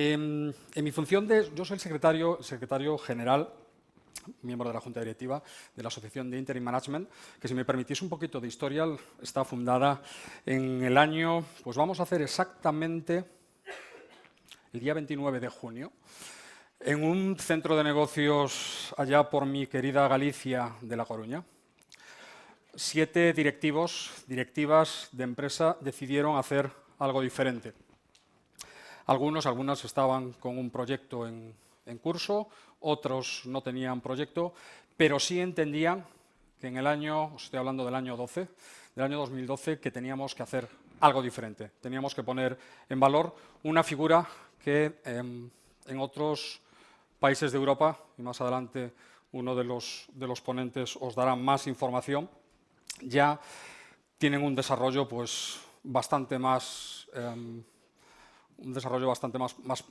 En mi función yo soy el secretario general, miembro de la Junta Directiva de la Asociación de Interim Management, que si me permitís un poquito de historia, está fundada en el año, pues vamos a hacer exactamente el día 29 de junio, en un centro de negocios allá por mi querida Galicia de La Coruña. 7 directivas de empresa decidieron hacer algo diferente. Algunas estaban con un proyecto en curso, otros no tenían proyecto, pero sí entendían que en el año, os estoy hablando del año 2012, que teníamos que hacer algo diferente. Teníamos que poner en valor una figura que en otros países de Europa, y más adelante uno de los ponentes os dará más información, ya tienen un desarrollo pues bastante más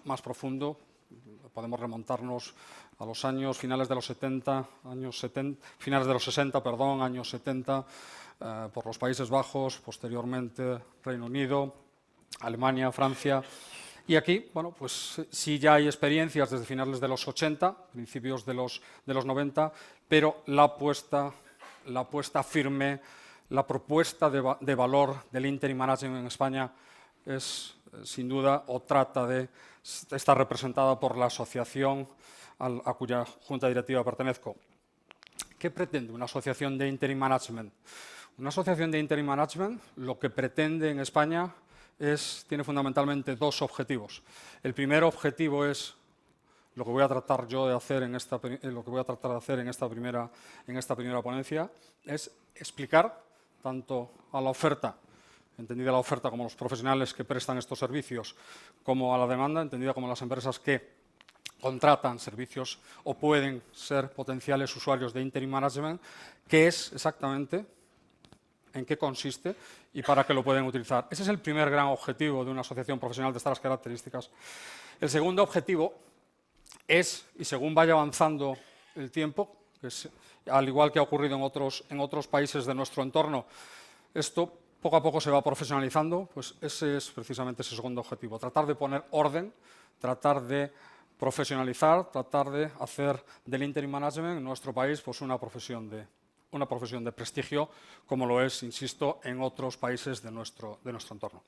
más profundo. Podemos remontarnos a los años finales de los 60, años 70, por los Países Bajos, posteriormente Reino Unido, Alemania, Francia. Y aquí, bueno, pues sí ya hay experiencias desde finales de los 80, principios de los 90, pero la apuesta firme, la propuesta de valor del interim management en España es, sin duda, o trata de estar representada por la asociación a cuya junta directiva pertenezco. ¿Qué pretende una asociación de interim management? Una asociación de interim management lo que pretende en España tiene fundamentalmente 2 objetivos. El primer objetivo es lo que voy a tratar yo de hacer en esta primera ponencia, es explicar tanto a la oferta, entendida la oferta como los profesionales que prestan estos servicios, como a la demanda, entendida como las empresas que contratan servicios o pueden ser potenciales usuarios de interim management, qué es exactamente, en qué consiste y para qué lo pueden utilizar. Ese es el primer gran objetivo de una asociación profesional de estas características. El segundo objetivo es, y según vaya avanzando el tiempo, al igual que ha ocurrido en otros países de nuestro entorno, esto poco a poco se va profesionalizando, pues ese es precisamente ese segundo objetivo, tratar de poner orden, tratar de profesionalizar, tratar de hacer del interim management en nuestro país pues una profesión de prestigio, como lo es, insisto, en otros países de nuestro entorno.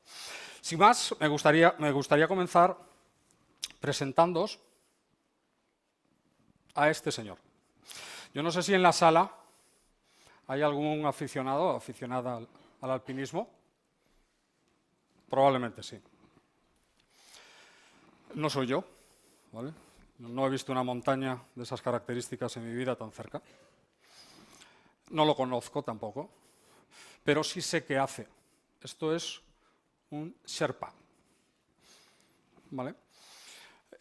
Sin más, me gustaría comenzar presentándoos a este señor. Yo no sé si en la sala hay algún aficionado o aficionada al alpinismo. Probablemente sí. No soy yo, ¿vale? No he visto una montaña de esas características en mi vida tan cerca. No lo conozco tampoco, pero sí sé qué hace. Esto es un Sherpa, ¿vale?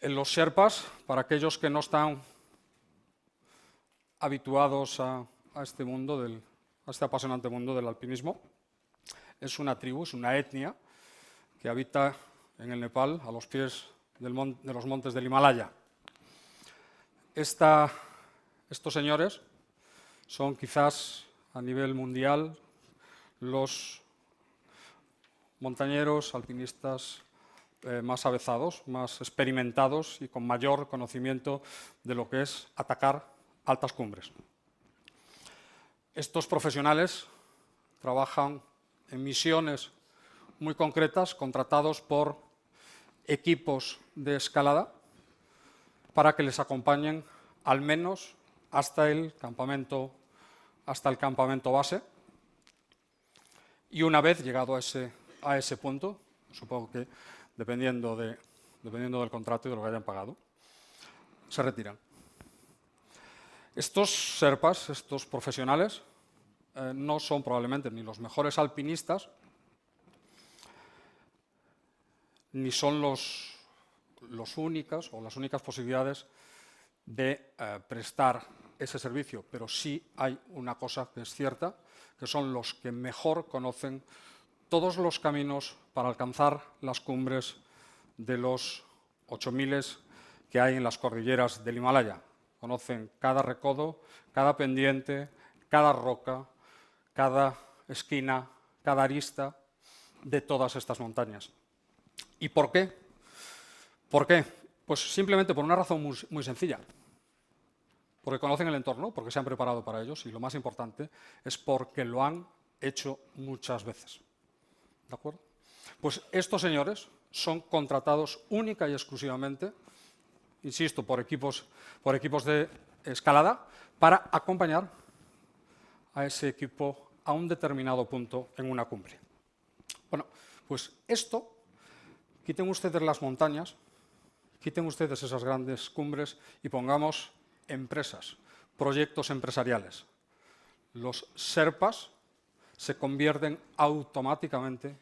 Los Sherpas, para aquellos que no están habituados a este apasionante mundo del alpinismo, es una tribu, es una etnia que habita en el Nepal, a los pies de los montes del Himalaya. Estos señores son quizás a nivel mundial los montañeros, alpinistas más avezados, más experimentados y con mayor conocimiento de lo que es atacar altas cumbres. Estos profesionales trabajan en misiones muy concretas, contratados por equipos de escalada para que les acompañen al menos hasta el campamento base. Y una vez llegado a ese punto, supongo que dependiendo del contrato y de lo que hayan pagado, se retiran. Estos Sherpas, estos profesionales, no son probablemente ni los mejores alpinistas, ni son las únicas posibilidades de prestar ese servicio, pero sí hay una cosa que es cierta, que son los que mejor conocen todos los caminos para alcanzar las cumbres de los 8000 que hay en las cordilleras del Himalaya. Conocen cada recodo, cada pendiente, cada roca, cada esquina, cada arista de todas estas montañas. ¿Y por qué? ¿Por qué? Pues simplemente por una razón muy sencilla. Porque conocen el entorno, porque se han preparado para ellos y lo más importante es porque lo han hecho muchas veces. ¿De acuerdo? Pues estos señores son contratados única y exclusivamente, insisto, por equipos de escalada para acompañar a ese equipo a un determinado punto en una cumbre. Bueno, pues esto, quiten ustedes las montañas, quiten ustedes esas grandes cumbres y pongamos empresas, proyectos empresariales. Los Sherpas se convierten automáticamente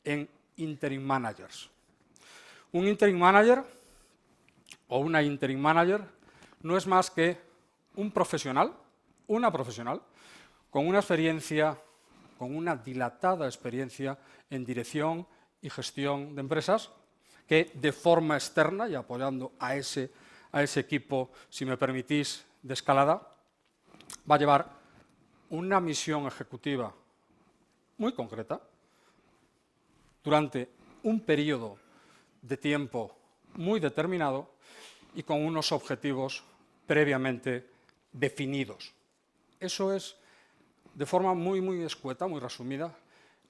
en interim managers. Un interim manager o una interim manager no es más que un profesional, una profesional, con una experiencia, con una dilatada experiencia en dirección y gestión de empresas, que de forma externa y apoyando a ese equipo, si me permitís, de escalada, va a llevar una misión ejecutiva muy concreta durante un periodo de tiempo muy determinado y con unos objetivos previamente definidos. Eso es, de forma muy escueta, muy resumida,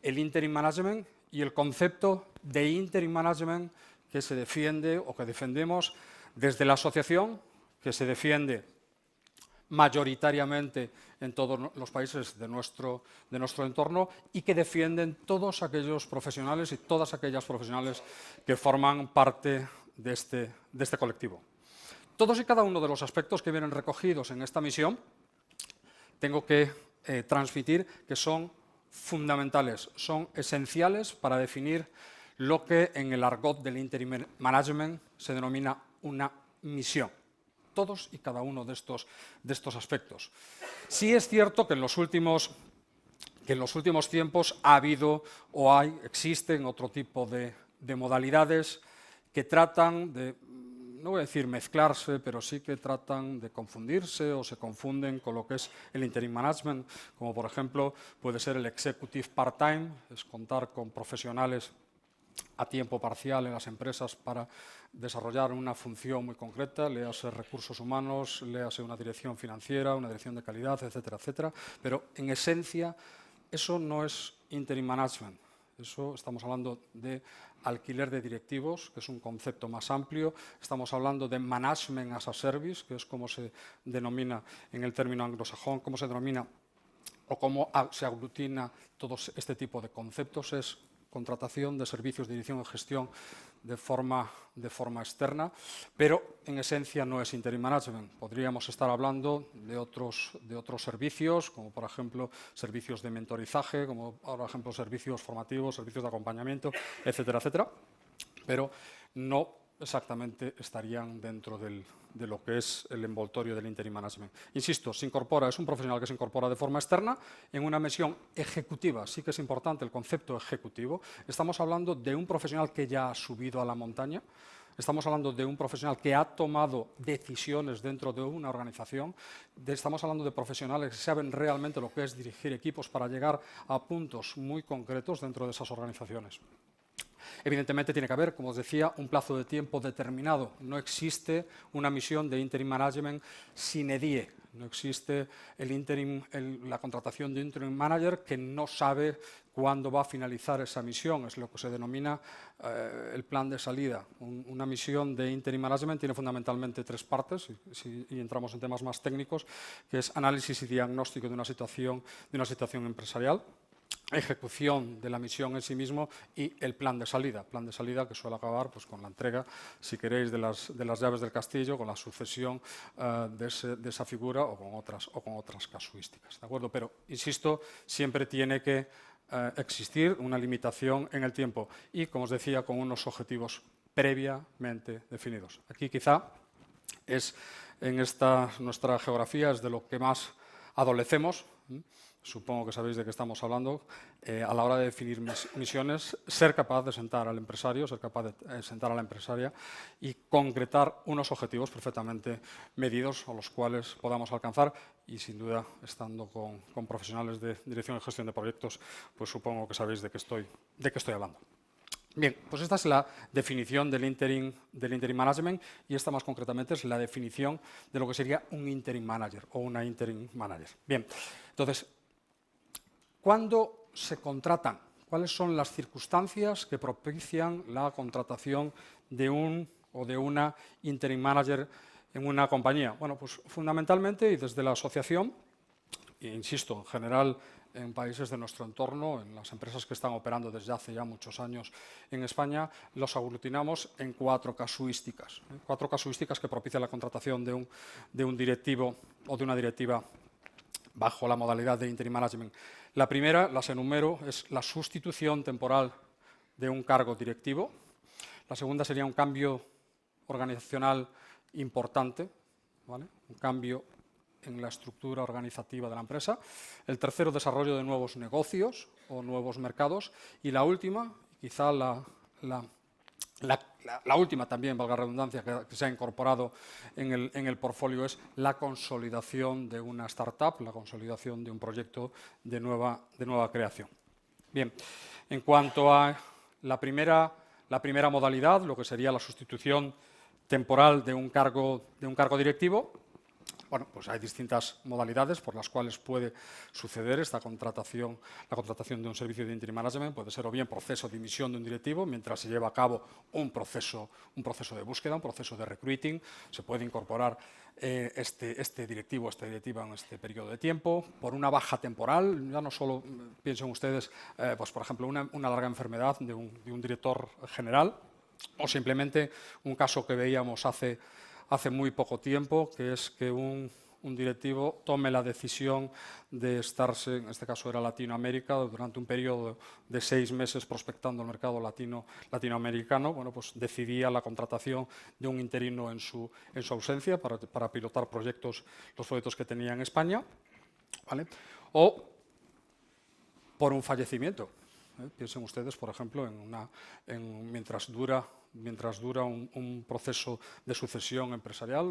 el interim management y el concepto de interim management que se defiende o que defendemos desde la asociación, que se defiende mayoritariamente en todos los países de nuestro entorno y que defienden todos aquellos profesionales y todas aquellas profesionales que forman parte de este colectivo. Todos y cada uno de los aspectos que vienen recogidos en esta misión tengo que transmitir que son fundamentales, son esenciales para definir lo que en el argot del interim management se denomina una misión. Todos y cada uno de estos aspectos. Sí es cierto que en los últimos tiempos ha habido o existen otro tipo de modalidades que tratan de, no voy a decir mezclarse, pero sí que tratan de confundirse o se confunden con lo que es el interim management, como por ejemplo puede ser el executive part-time, es contar con profesionales a tiempo parcial en las empresas para desarrollar una función muy concreta, léase recursos humanos, léase una dirección financiera, una dirección de calidad, etcétera, etcétera. Pero en esencia eso no es interim management. Eso estamos hablando de alquiler de directivos, que es un concepto más amplio. Estamos hablando de management as a service, que es como se denomina en el término anglosajón, cómo se denomina o cómo se aglutina todo este tipo de conceptos. Es contratación de servicios de dirección y gestión de forma externa, pero en esencia no es interim management. Podríamos estar hablando de otros servicios, como por ejemplo servicios de mentorizaje, como por ejemplo servicios formativos, servicios de acompañamiento, etcétera, etcétera, pero no exactamente estarían dentro de lo que es el envoltorio del interim management. Insisto, es un profesional que se incorpora de forma externa en una misión ejecutiva. Sí que es importante el concepto ejecutivo. Estamos hablando de un profesional que ya ha subido a la montaña. Estamos hablando de un profesional que ha tomado decisiones dentro de una organización. Estamos hablando de profesionales que saben realmente lo que es dirigir equipos para llegar a puntos muy concretos dentro de esas organizaciones. Evidentemente tiene que haber, como os decía, un plazo de tiempo determinado. No existe una misión de interim management sine die. No existe la contratación de interim manager que no sabe cuándo va a finalizar esa misión. Es lo que se denomina el plan de salida. Una misión de interim management tiene fundamentalmente tres partes, y entramos en temas más técnicos, que es análisis y diagnóstico de una situación empresarial, ejecución de la misión en sí mismo y el plan de salida que suele acabar pues, con la entrega, si queréis, de las llaves del castillo, con la sucesión de esa figura o con otras casuísticas. ¿De acuerdo? Pero, insisto, siempre tiene que existir una limitación en el tiempo y, como os decía, con unos objetivos previamente definidos. Aquí quizá en nuestra geografía es de lo que más adolecemos. Supongo que sabéis de qué estamos hablando, a la hora de definir misiones, ser capaz de sentar al empresario, ser capaz de sentar a la empresaria y concretar unos objetivos perfectamente medidos a los cuales podamos alcanzar y, sin duda, estando con profesionales de dirección y gestión de proyectos, pues supongo que sabéis de qué estoy hablando. Bien, pues esta es la definición del interim management y esta más concretamente es la definición de lo que sería un interim manager o una interim manager. Bien, entonces, ¿cuándo se contratan? ¿Cuáles son las circunstancias que propician la contratación de un o de una interim manager en una compañía? Bueno, pues fundamentalmente y desde la asociación, e insisto, en general en países de nuestro entorno, en las empresas que están operando desde hace ya muchos años en España, los aglutinamos en 4 casuísticas. 4 casuísticas que propician la contratación de un directivo o de una directiva bajo la modalidad de interim management. La primera, las enumero, es la sustitución temporal de un cargo directivo. La segunda sería un cambio organizacional importante, ¿vale? Un cambio en la estructura organizativa de la empresa. El tercero, desarrollo de nuevos negocios o nuevos mercados. Y la última, quizá la última también, valga la redundancia, que se ha incorporado en el portfolio es la consolidación de una startup, la consolidación de un proyecto de nueva creación. Bien, en cuanto a la primera modalidad, lo que sería la sustitución temporal de un cargo directivo, bueno, pues hay distintas modalidades por las cuales puede suceder esta contratación, la contratación de un servicio de interim management. Puede ser o bien proceso de dimisión de un directivo mientras se lleva a cabo un proceso de búsqueda, un proceso de recruiting. Se puede incorporar este directivo o esta directiva en este periodo de tiempo. Por una baja temporal, ya no solo piensen ustedes, pues por ejemplo, una larga enfermedad de un director general o simplemente un caso que veíamos hace muy poco tiempo, que es que un directivo tome la decisión de estarse, en este caso era Latinoamérica, durante un periodo de 6 meses prospectando el mercado latinoamericano. Bueno, pues decidía la contratación de un interino en su ausencia para pilotar los proyectos que tenía en España, ¿vale? O por un fallecimiento. Piensen ustedes, por ejemplo, mientras dura un proceso de sucesión empresarial,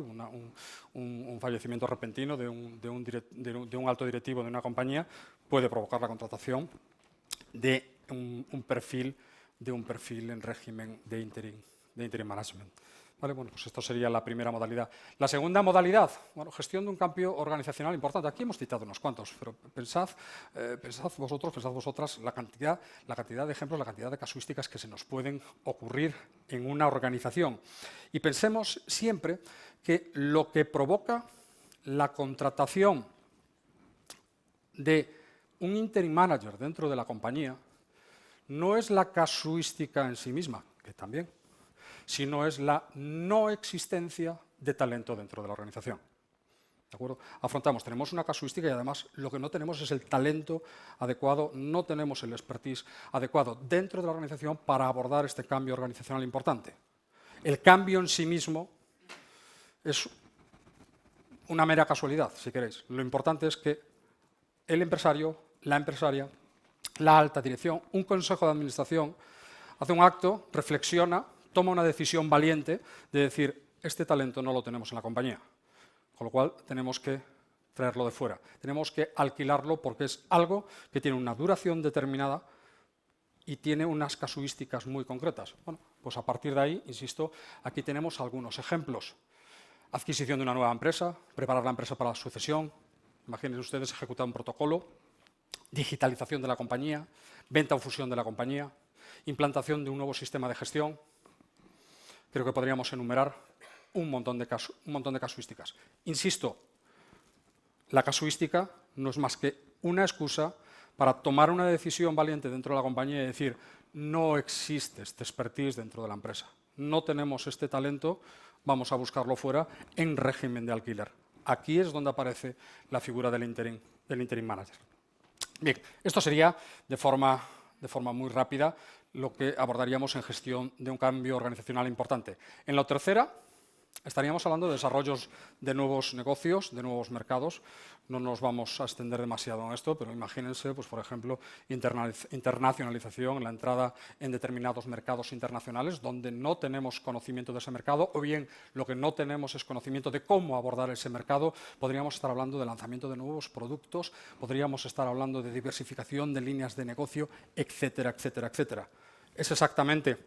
un fallecimiento repentino de un alto directivo de una compañía puede provocar la contratación de un perfil en régimen de interim management. ¿Vale? Bueno, pues esto sería la primera modalidad. La segunda modalidad, bueno, gestión de un cambio organizacional importante. Aquí hemos citado unos cuantos, pero pensad vosotras la cantidad de ejemplos, la cantidad de casuísticas que se nos pueden ocurrir en una organización. Y pensemos siempre que lo que provoca la contratación de un interim manager dentro de la compañía no es la casuística en sí misma, que también, sino es la no existencia de talento dentro de la organización. ¿De acuerdo? Tenemos una casuística y además lo que no tenemos es el talento adecuado, no tenemos el expertise adecuado dentro de la organización para abordar este cambio organizacional importante. El cambio en sí mismo es una mera casualidad, si queréis. Lo importante es que el empresario, la empresaria, la alta dirección, un consejo de administración, hace un acto, reflexiona, toma una decisión valiente de decir, este talento no lo tenemos en la compañía, con lo cual tenemos que traerlo de fuera, tenemos que alquilarlo porque es algo que tiene una duración determinada y tiene unas casuísticas muy concretas. Bueno, pues a partir de ahí, insisto, aquí tenemos algunos ejemplos. Adquisición de una nueva empresa, preparar la empresa para la sucesión, imaginen ustedes ejecutar un protocolo, digitalización de la compañía, venta o fusión de la compañía, implantación de un nuevo sistema de gestión. Creo que podríamos enumerar un montón de casuísticas. Insisto, la casuística no es más que una excusa para tomar una decisión valiente dentro de la compañía y decir, no existe este expertise dentro de la empresa, no tenemos este talento, vamos a buscarlo fuera en régimen de alquiler. Aquí es donde aparece la figura del interim manager. Bien, esto sería de forma muy rápida lo que abordaríamos en gestión de un cambio organizacional importante. En la tercera, estaríamos hablando de desarrollos de nuevos negocios, de nuevos mercados. No nos vamos a extender demasiado en esto, pero imagínense, pues, por ejemplo, internacionalización, la entrada en determinados mercados internacionales donde no tenemos conocimiento de ese mercado o bien lo que no tenemos es conocimiento de cómo abordar ese mercado. Podríamos estar hablando de lanzamiento de nuevos productos, podríamos estar hablando de diversificación de líneas de negocio, etcétera, etcétera, etcétera. es exactamente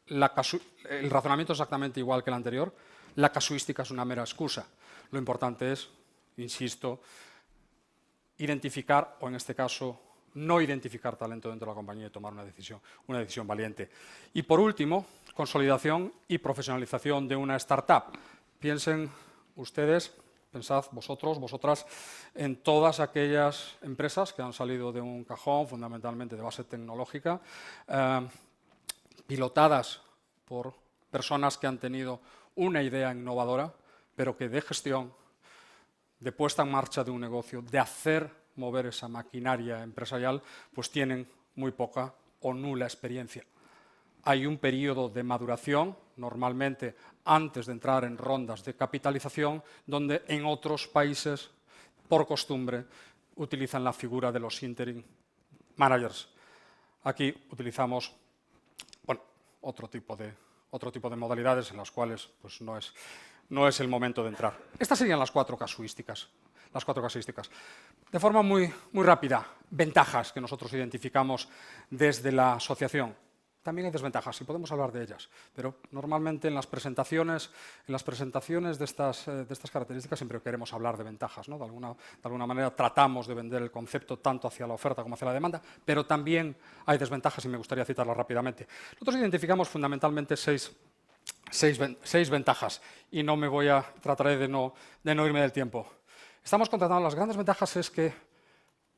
el razonamiento es exactamente igual que el anterior. La casuística es una mera excusa. Lo importante es, insisto, identificar, o en este caso, no identificar talento dentro de la compañía y tomar una decisión valiente. Y por último, consolidación y profesionalización de una startup. Piensen ustedes, pensad vosotros, vosotras, en todas aquellas empresas que han salido de un cajón, fundamentalmente de base tecnológica, pilotadas por personas que han tenido una idea innovadora, pero que de gestión, de puesta en marcha de un negocio, de hacer mover esa maquinaria empresarial, pues tienen muy poca o nula experiencia. Hay un periodo de maduración, normalmente antes de entrar en rondas de capitalización, donde en otros países, por costumbre, utilizan la figura de los interim managers. Aquí utilizamos otro tipo de modalidades en las cuales pues, no es el momento de entrar. Estas serían las cuatro casuísticas. De forma muy rápida, ventajas que nosotros identificamos desde la asociación. También hay desventajas, y podemos hablar de ellas, pero normalmente en las presentaciones de estas características siempre queremos hablar de ventajas, ¿no? De alguna manera tratamos de vender el concepto tanto hacia la oferta como hacia la demanda, pero también hay desventajas y me gustaría citarlas rápidamente. Nosotros identificamos fundamentalmente seis ventajas y trataré de no irme del tiempo. Estamos contratando, las grandes ventajas es que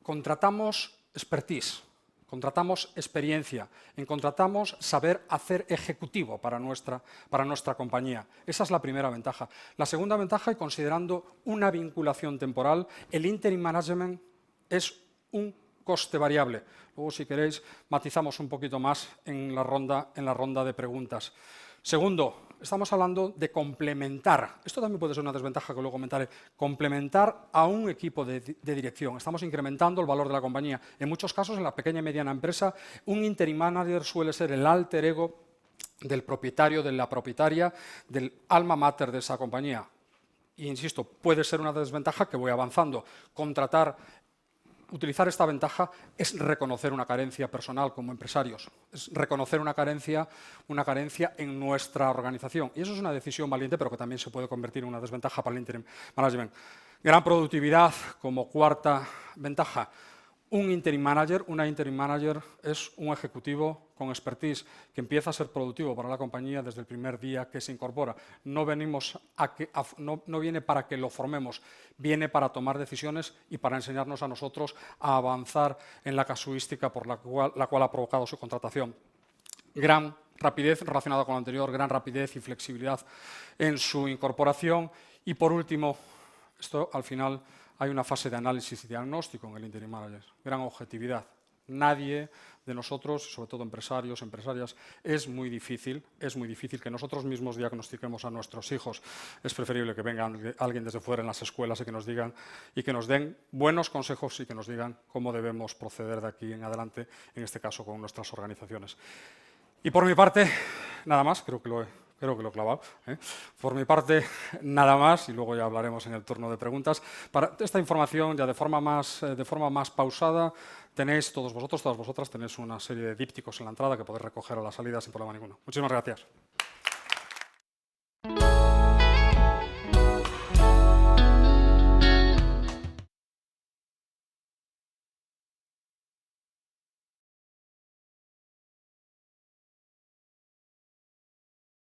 contratamos expertise, contratamos experiencia, contratamos saber hacer ejecutivo para nuestra compañía. Esa es la primera ventaja. La segunda ventaja, y considerando una vinculación temporal, el interim management es un coste variable. Luego, si queréis, matizamos un poquito más en la ronda de preguntas. Segundo, estamos hablando de complementar. Esto también puede ser una desventaja que luego comentaré. Complementar a un equipo de dirección. Estamos incrementando el valor de la compañía. En muchos casos, en la pequeña y mediana empresa, un interim manager suele ser el alter ego del propietario, de la propietaria, del alma mater de esa compañía. E insisto, puede ser una desventaja que voy avanzando. Utilizar esta ventaja es reconocer una carencia personal como empresarios, es reconocer una carencia en nuestra organización. Y eso es una decisión valiente, pero que también se puede convertir en una desventaja para el interim management. Gran productividad como cuarta ventaja. Una interim manager es un ejecutivo con expertise que empieza a ser productivo para la compañía desde el primer día que se incorpora. No viene para que lo formemos, viene para tomar decisiones y para enseñarnos a nosotros a avanzar en la casuística por la cual ha provocado su contratación. Gran rapidez, relacionada con lo anterior, gran rapidez y flexibilidad en su incorporación. Y por último, esto al final hay una fase de análisis y diagnóstico en el interim manager. Gran objetividad. Nadie de nosotros, sobre todo empresarios, empresarias, es muy difícil que nosotros mismos diagnostiquemos a nuestros hijos. Es preferible que venga alguien desde fuera en las escuelas y que nos den buenos consejos y que nos digan cómo debemos proceder de aquí en adelante, en este caso con nuestras organizaciones. Y por mi parte, nada más, creo que lo he clavado. Por mi parte, nada más, y luego ya hablaremos en el turno de preguntas. Para esta información, ya de forma más pausada, tenéis todas vosotras, tenéis una serie de dípticos en la entrada que podéis recoger a la salida sin problema ninguno. Muchísimas gracias.